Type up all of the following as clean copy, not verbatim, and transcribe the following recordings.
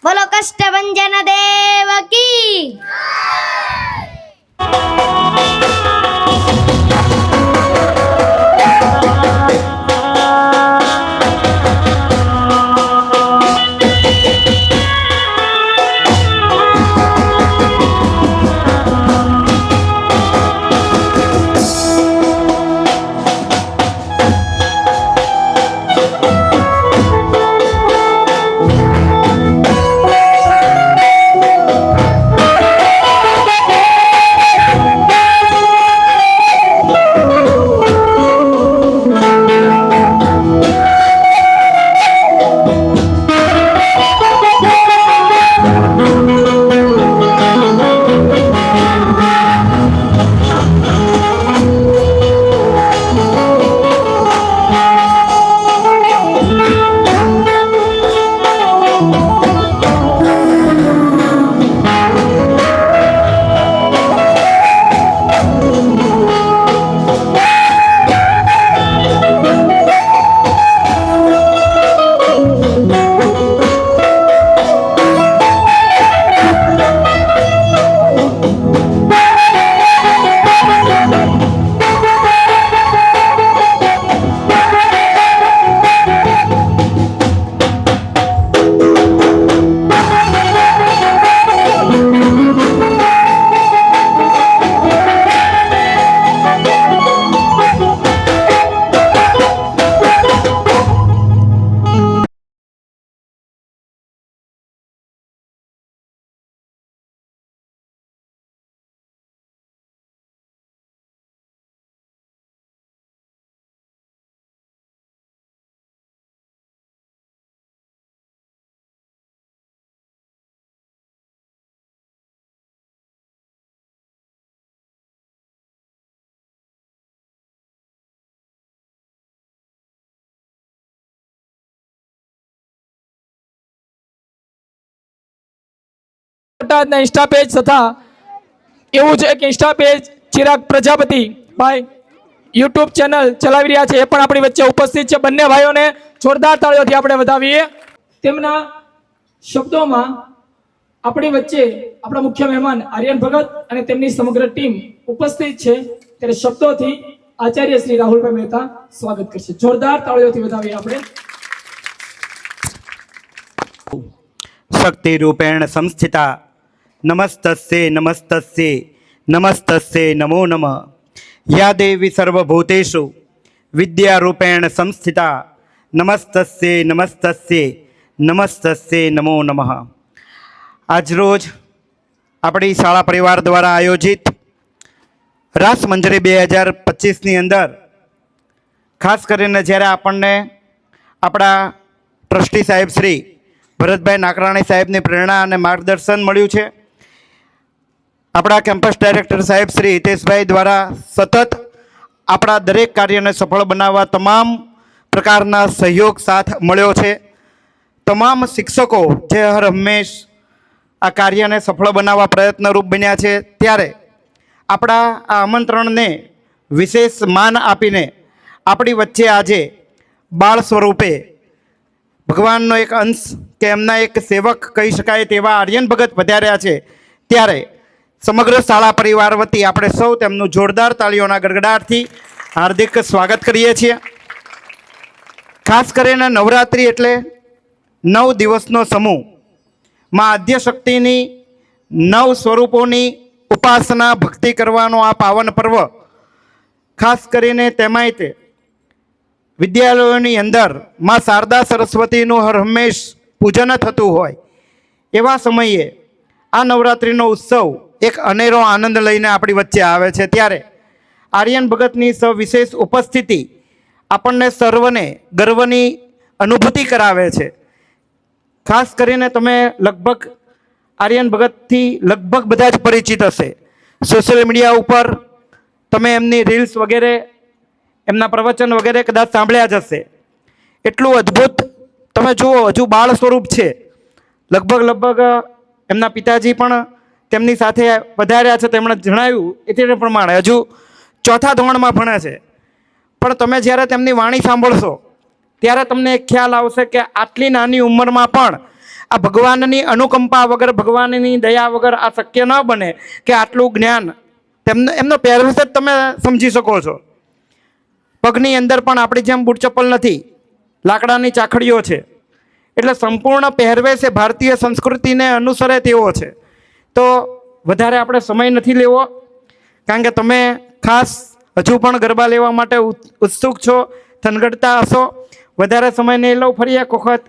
બોલો કષ્ટભંજન દેવ કી। Insta page तथा एवं एक इंस्टा पेज चिराग प्रजापति भाई यूट्यूब चैनल चलावी रह्या छे, ए पण आपणी वच्चे उपस्थित छे। बंने भाईओने जोरदार ताळीओथी आपणे वधावीए। तेमना शब्दोमां आपणी वच्चे आपणा मुख्य मेहमान आर्यन भगत अने तेमनी समग्र टीम उपस्थित छे, त्यारे शब्दोथी आचार्य श्री राहुलभाई मेहता स्वागत करशे। जोरदार ताळीओथी वधावीए आपणे। शक्ति रूपेण संस्थिता नमस्तस्ये नमस्तस्ये नमस्तस्ये नमो नमः। या देवी सर्वभूतेषु विद्यारूपेण संस्थिता नमस्तस्ये नमस्तस्ये नमस्तस्ये नमो नमः। आज रोज अपनी शाला परिवार द्वारा आयोजित रास मंजरी 2025 ની અંદર ખાસ કરીને જ્યારે આપણને આપણા ટ્રસ્ટી સાહેબ શ્રી ભરતભાઈ નાકરાણી સાહેબની પ્રેરણા અને માર્ગદર્શન મળ્યું છે। આપણા કેમ્પસ ડાયરેક્ટર સાહેબ શ્રી હિતેશભાઈ દ્વારા સતત આપણા દરેક કાર્યને સફળ બનાવવા તમામ પ્રકારના સહયોગ સાથ મળ્યો છે। તમામ શિક્ષકો જે હર હંમેશ આ કાર્યને સફળ બનાવવા પ્રયત્નરૂપ બન્યા છે, ત્યારે આપણા આ આમંત્રણને વિશેષ માન આપીને આપણી વચ્ચે આજે બાળ સ્વરૂપે ભગવાનનો એક અંશ કે એમના એક સેવક કહી શકાય તેવા આર્યન ભગત પધાર્યા છે, ત્યારે સમગ્ર શાળા પરિવાર વતી આપણે સૌ તેમનું જોરદાર તાળીઓના ગડગડાટથી હાર્દિક સ્વાગત કરીએ છીએ। ખાસ કરીને નવરાત્રિ એટલે 9 દિવસનો સમૂહ માં આદ્યશક્તિની 9 સ્વરૂપોની ઉપાસના ભક્તિ કરવાનો આ પાવન પર્વ, ખાસ કરીને તેમાંય તે વિદ્યાલયોની અંદર માં શારદા સરસ્વતીનું હર હંમેશ પૂજન થતું હોય એવા સમયે આ નવરાત્રિનો ઉત્સવ એક અનેરો આનંદ લઈને આપણી વચ્ચે આવે છે, ત્યારે આર્યન ભગતની સવિશેષ ઉપસ્થિતિ આપણને સર્વને ગર્વની અનુભૂતિ કરાવે છે। ખાસ કરીને તમે લગભગ આર્યન ભગતથી લગભગ બધા જ પરિચિત હશે। સોશિયલ મીડિયા ઉપર તમે એમની રીલ્સ વગેરે, એમના પ્રવચન વગેરે કદાચ સાંભળ્યા જ હશે। એટલું અદ્ભુત તમે જુઓ, હજુ બાળ સ્વરૂપ છે। લગભગ એમના પિતાજી પણ તેમની સાથે વધાર્યા છે, તેમણે જણાવ્યું એ તે પ્રમાણે હજુ 4થા ધોરણમાં ભણે છે। પણ તમે જ્યારે તેમની વાણી સાંભળશો ત્યારે તમને એક ખ્યાલ આવશે કે આટલી નાની ઉંમરમાં પણ આ ભગવાનની અનુકંપા વગર, ભગવાનની દયા વગર આ શક્ય ન બને કે આટલું જ્ઞાન. એમનો પહેરવેશ જ તમે સમજી શકો છો. પગની અંદર પણ આપણી જેમ બૂટ ચપ્પલ નથી, લાકડાની ચાખડીઓ છે. એટલે સંપૂર્ણ પહેરવેશ એ ભારતીય સંસ્કૃતિને અનુસરે તેવો છે. તો વધારે આપણે સમય નથી લેવો, કારણ કે તમે ખાસ હજુ પણ ગરબા લેવા માટે ઉત્સુક છો, થનગડતા હશો. વધારે સમય નહીં લઉં. ફરી એક વખત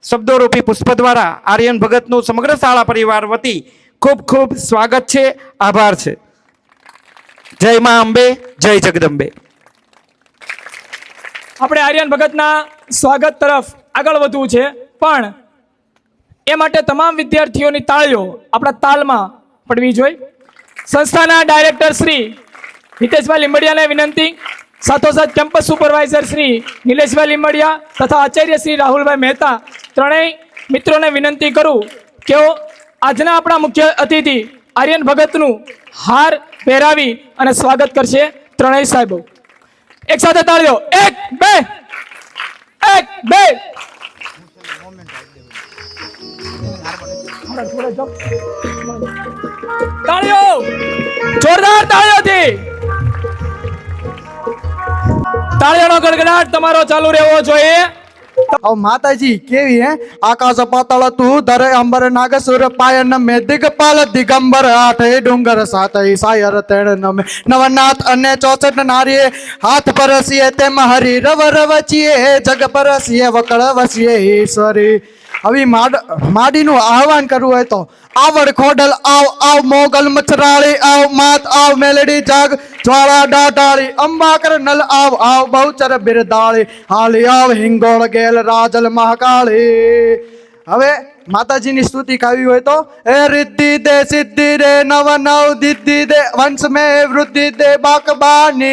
શબ્દોરૂપી પુષ્પ દ્વારા આર્યન ભગતનું સમગ્ર શાળા પરિવાર વતી ખૂબ ખૂબ સ્વાગત છે, આભાર છે. જય મા અંબે, જય જગદંબે. આપણે આર્યન ભગતના સ્વાગત તરફ આગળ વધવું છે, પણ એ માટે તમામ વિદ્યાર્થીઓની તાળીઓ આપણા તાલમાં પડવી જોઈએ. સંસ્થાના ડાયરેક્ટર શ્રી હિતેશભાઈ લીંબડિયાને વિનંતી, સાથોસાથ કેમ્પસ સુપરવાઇઝર શ્રી નિલેશભાઈ લીંબડિયા તથા આચાર્ય શ્રી રાહુલભાઈ મહેતા ત્રણેય મિત્રોને વિનંતી કરું કે આજના આપણા મુખ્ય અતિથિ આર્યન ભગતનું હાર પહેરાવી અને સ્વાગત કરશે. ત્રણેય સાહેબો એક સાથે તાળીઓ. 1 2 1 2 તાળીઓ, જોરદાર તાળીઓથી. તાળીઓનો ગડગડાટ તમારો ચાલુ રહેવો જોઈએ. अब माताजी केवी है आकाश पाताल तू धर अंबर नागसुर पायन में दिगपाल दिगंबर आठ डूंगर सात सायर तेण में नवनाथ अन्य 64 नारी हाथ परसिए तेम हरि रव रवचिए जग परसिए वकड़ वसिए ईश्वरी. હવે માડીનું આહવાન કરવું હોય તો આવડ ખોડલ આવ આવ મોગલ મચરાળી આવ માત આવ મેલડી જાગ જ્વાળા ડાઢાળી અંબાકર નલ આવ આવ બહુચર બિરદાળી હાલી આવ હિંગોળ ગેલ રાજલ મહાકાળી. હવે માતાજીની સ્તુતિ ગાવી હોય તો એ રિદ્ધિ દે સિદ્ધિ દે નવ નવ દિદ્ધિ દે વંશ में वृद्धि दे बाकबानी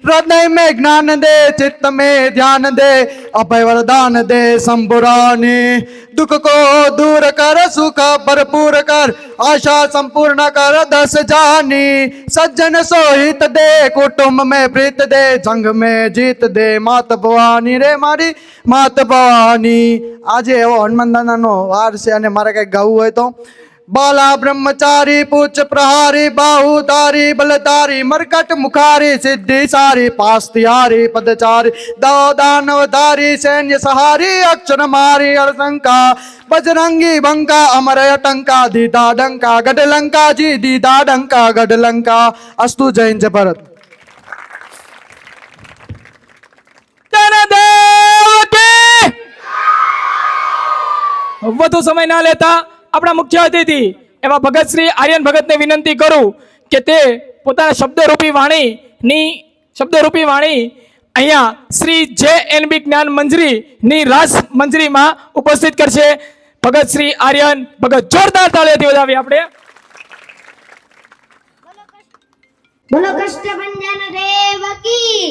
हृदय में ज्ञान दे चित्त में ध्यान दे अभय वरदान दे संपुरानी दुख को दूर कर सुख भरपूर कर आशा संपूर्ण कर दस जानी सज्जन सोहित दे कुटुंब में प्रीत दे जंग में जीत दे मात भवानी रे मारी मात भवानी. આજે એવો હનુમાન દાદાનો વાર છે અને મારે કંઈક ગાવું હોય તો बाला ब्रह्मचारी पूछ प्रहारी बाहुधारी बलधारी मरकट मुखारी सिद्धि सारी पास्तिहारी पदचारी दो दानवधारी सैन्य सहारी अक्षर मारी अड़शंका बजरंगी बंका अमर टंका दीदा डंका गढ़लंका जी दीदा डंका गढ़लंका. अस्तु जैन जय भारत. વધુ સમય ના લેતા આપણા મુખ્ય અતિથિ એવા ભગત શ્રી આર્યન ભગતને વિનંતી કરું કે તે પોતાના શબ્દરૂપી વાણી અહીંયા શ્રી JNB જ્ઞાન મંજરીની રાસ મંજરીમાં ઉપસ્થિત કરશે. ભગત શ્રી આર્યન ભગત જોરદાર તાળીઓથી વધાવી આપણે. બોલો કષ્ટભંજન દેવ કી,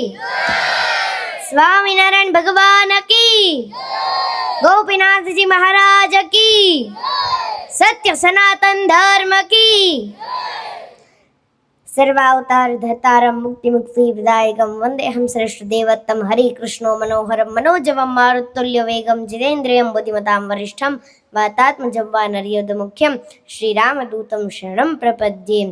સ્વામિનારાયણ ભગવાન કી, ગોપીનાથજી મહારાજ કી, સત્ય સનાતન ધર્મ કી. સર્વાવતાર ધતારમ મુક્તિ મુક્તિ વિદાયકમ વંદેહમ શ્રેષ્ઠ દેવત્તમ હરિ કૃષ્ણો મનોહરમ મનોજવમ મારુતુલ્ય વેગમ જીતેન્દ્રિયમ બુદ્ધિમતામ વરિષ્ઠમ વાતાત્મજં વા નરયોધ મુખ્યમ શ્રી રામદૂતમ શરણમ પ્રપદ્યે.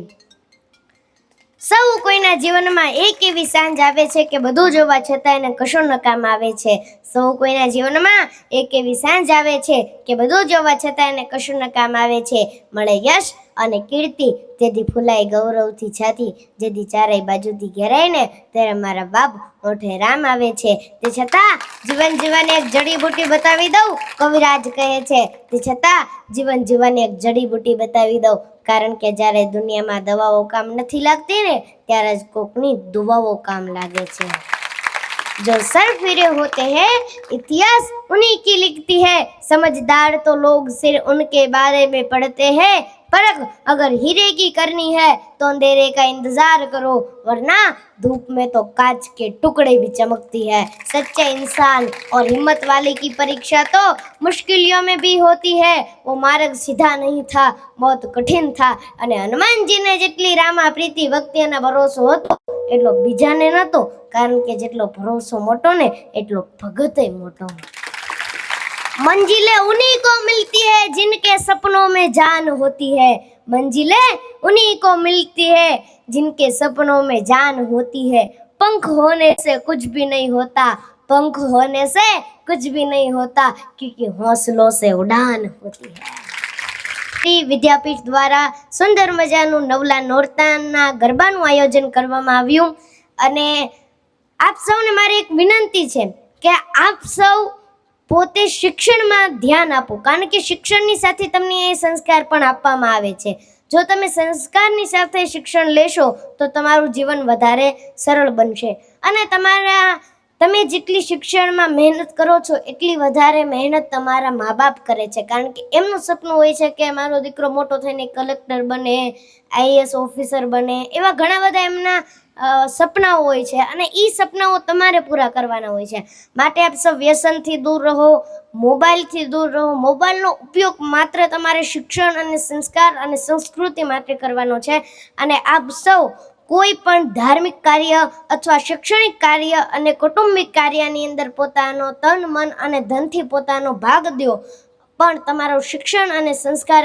સૌ કોઈના જીવનમાં એક એવી સાંજ આવે છે કે બધું જોવા છતાં એને કશું ન કામ આવે છે. સૌ કોઈના જીવનમાં એક એવી સાંજ આવે છે કે બધું જોવા છતાં એને કશું ન કામ આવે છે. મળે યશ અને કીર્તિ, જેથી ફૂલાય ગૌરવથી છાતી, જેથી ચારેય બાજુથી ઘેરાય ને ત્યારે મારા બાપ મોઢે રામ આવે છે. તે છતાં જીવન જીવવાની એક જડીબુટી બતાવી દઉં, કવિરાજ કહે છે. તે છતાં જીવન જીવવાની એક જડીબુટી બતાવી દઉં, કારણ કે જ્યારે દુનિયામાં દવાઓ કામ નથી લાગતી ને ત્યારે જ કોકની દુવાઓ કામ લાગે છે. जो सर फिरे होते हैं इतिहास उन्हीं की लिखती है, समझदार तो लोग सिर्फ उनके बारे में पढ़ते हैं, परख अगर हीरे की करनी है तो अंधेरे का इंतजार करो, वरना धूप में तो कांच के टुकड़े भी चमकती है. सच्चे इंसान और हिम्मत वाले की परीक्षा तो मुश्किलों में भी होती है. वो मार्ग सीधा नहीं था, बहुत कठिन था, અને હનુમાનજીને જેટલી રામા પ્રીતિ ભક્તિ અને ભરોસો હતો એટલો બીજાને નહોતો, કારણ કે જેટલો ભરોસો મોટો ને એટલો ભગતય મોટો. मंजिलें उन्हीं को मिलती है जिनके सपनों में जान होती है। मंजिलें उन्हीं को मिलती है जिनके सपनों में जान होती है। पंख होने से कुछ भी नहीं होता, पंख होने से कुछ भी नहीं होता, क्योंकि हौसलों से उड़ान होती है। શ્રી વિદ્યાપીઠ દ્વારા સુંદર મજાનું નવલા નોરતાના ગરબાનું આયોજન કરવામાં આવ્યું અને આપ સૌને મારી એક વિનંતી છે કે આપ સૌ પોતે શિક્ષણમાં ધ્યાન આપો, કારણ કે શિક્ષણની સાથે તમને એ સંસ્કાર પણ આપવામાં આવે છે. જો તમે સંસ્કારની સાથે શિક્ષણ લેશો તો તમારું જીવન વધારે સરળ બનશે અને તમે જેટલી શિક્ષણમાં મહેનત કરો છો એટલી વધારે મહેનત તમારા મા બાપ કરે છે, કારણ કે એમનું સપનું હોય છે કે મારો દીકરો મોટો થઈને કલેક્ટર બને, આઈએએસ ઓફિસર બને, એવા ઘણા બધા એમના સપનાઓ હોય છે અને એ સપનાઓ તમારે પૂરા કરવાના હોય છે. માટે આપ સૌ વ્યસનથી દૂર રહો, મોબાઈલથી દૂર રહો. મોબાઈલનો ઉપયોગ માત્ર તમારે શિક્ષણ અને સંસ્કાર અને સંસ્કૃતિ માટે કરવાનો છે અને આપ સૌ કોઈ પણ ધાર્મિક કાર્ય અથવા શૈક્ષણિક કાર્ય અને કૌટુંબિક કાર્યની અંદર પોતાનો તન મન અને ધનથી પોતાનો ભાગ દો, પણ તમારું શિક્ષણ અને સંસ્કાર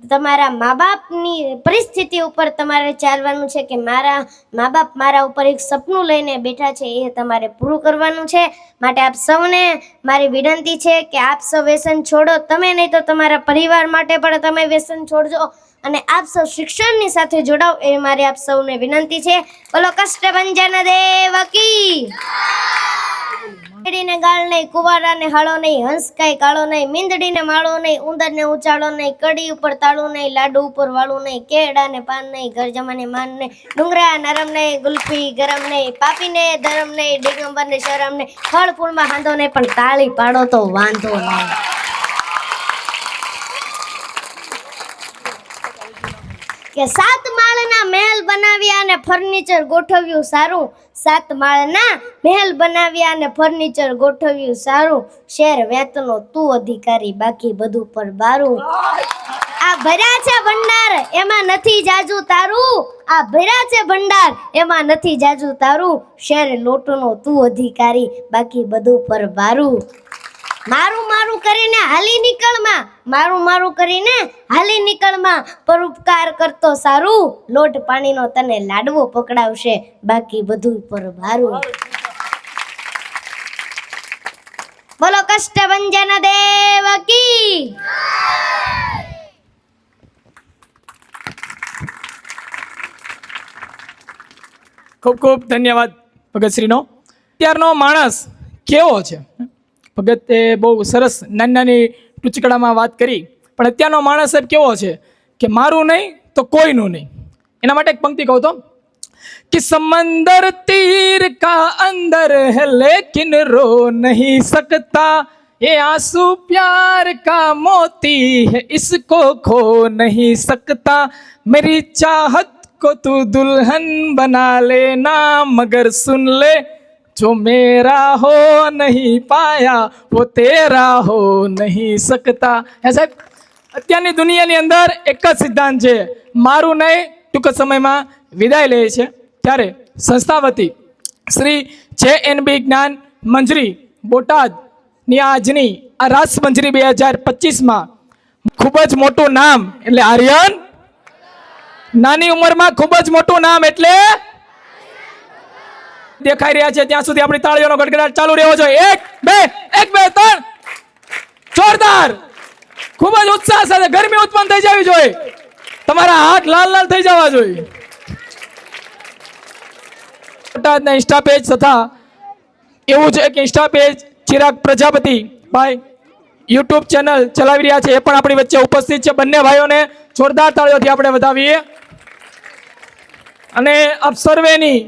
તમારા મા બાપની પરિસ્થિતિ ઉપર તમારે ચાલવાનું છે કે મારા મા બાપ મારા ઉપર એક સપનું લઈને બેઠા છે, એ તમારે પૂરું કરવાનું છે. માટે આપ સૌને મારી વિનંતી છે કે આપ સૌ વ્યસન છોડો, તમે નહીં તો તમારા પરિવાર માટે પણ તમે વ્યસન છોડજો અને આપ સૌ શિક્ષણની સાથે જોડાઓ, એ મારી આપ સૌને વિનંતી છે. બોલો કષ્ટભંજન દેવ કી. મીંદડીને ગાળ નહીં, કુવારાને હાળો નહીં, હંસ કાંઈ કાળો નહીં, મીંદડીને માળો નહીં, ઉંદરને ઉચાળો નહીં, કડી ઉપર તાળું નહીં, લાડુ ઉપર વાળું નહીં, કેળાને પાન નહીં, ઘર જમાને માન નહીં, ડુંગરા નરમ નહીં, ગુલ્ફી ગરમ નહીં, પાપીને ધરમ નહીં, દિગંબરને શરમ નહીં, ફળ ફૂલમાં હાંધો નહીં, પણ તાળી પાડો તો વાંધો નહીં. કે 7 માળના મહેલ બનાવ્યા અને ફર્નિચર ગોઠવ્યું સારું, 7 માળના મહેલ બનાવ્યા અને ફર્નિચર ગોઠવ્યું સારું, શેર વેતનો તું અધિકારી, બાકી બધું પર બારું. આ ભર્યા છે ભંડાર એમાં નથી જાજુ તારું, આ ભર્યા છે ભંડાર એમાં નથી જાજુ તારું, શેર લોટનો તું અધિકારી, બાકી બધું પર બારું. મારું મારું કરીને હાલી નીકળમાં, મારું મારું કરીને હાલી નીકળમાં, પરોપકાર કરતો સારું, લોટ પાણીનો તને લાડવો પકડાવશે, બાકી બધું પર ભારું. બોલો કષ્ટભંજન દેવ કી. ખૂબ ખૂબ ધન્યવાદ ભગતશ્રીનો. અત્યારનો માણસ કેવો છે? ભગતે બહુ સરસ નાની નાની ટૂચકડામાં વાત કરી, પણ અત્યારનો માણસ સાહેબ કેવો છે કે મારું નહીં તો કોઈનું નહીં. એના માટે એક પંક્તિ કહું તો कि समंदर तीर का अंदर है लेकिन रो नहीं सकता, ये आंसू प्यार का मोती है इसको खो नहीं सकता, मेरी चाहत को तू दुल्हन बना लेना मगर सुन ले, जो मेरा हो नहीं पाया वो तेरा हो नहीं सकता. હે સાહેબ, અત્યારની દુનિયાની અંદર એક જ સિદ્ધાંત છે, મારું નહીં. ટૂંક સમયમાં વિદાય લે છે ત્યારે સંસ્થા વતી શ્રી JNB જ્ઞાન મંજરી બોટાદની આજની આ રાસ મંજરી 2025માં ખૂબ જ મોટું નામ એટલે આર્યન, નાની ઉંમરમાં ખૂબ જ મોટું નામ એટલે દેખાઈ રહ્યા છે ત્યાં સુધી આપણી તાળીઓનો ગડગડાટ ચાલુ રહેવો જોઈએ. 1 2 3 જોરદાર, ખૂબ જ ઉત્સાહ સાથે ગરમી ઉત્પન્ન થઈ જવી જોઈએ, તમારા હાથ લાલ લાલ થઈ જવા જોઈએ. બોટાદના ઇન્સ્ટા પેજ તથા એવું છે કે ઇન્સ્ટા પેજ ચિરાગ પ્રજાપતિ ભાઈ યુટ્યુબ ચેનલ ચલાવી રહ્યા છે, એ પણ આપણી વચ્ચે ઉપસ્થિત છે. બંને ભાઈઓને જોરદાર તાળીઓથી આપણે વધાવીએ અને આપ સર્વેની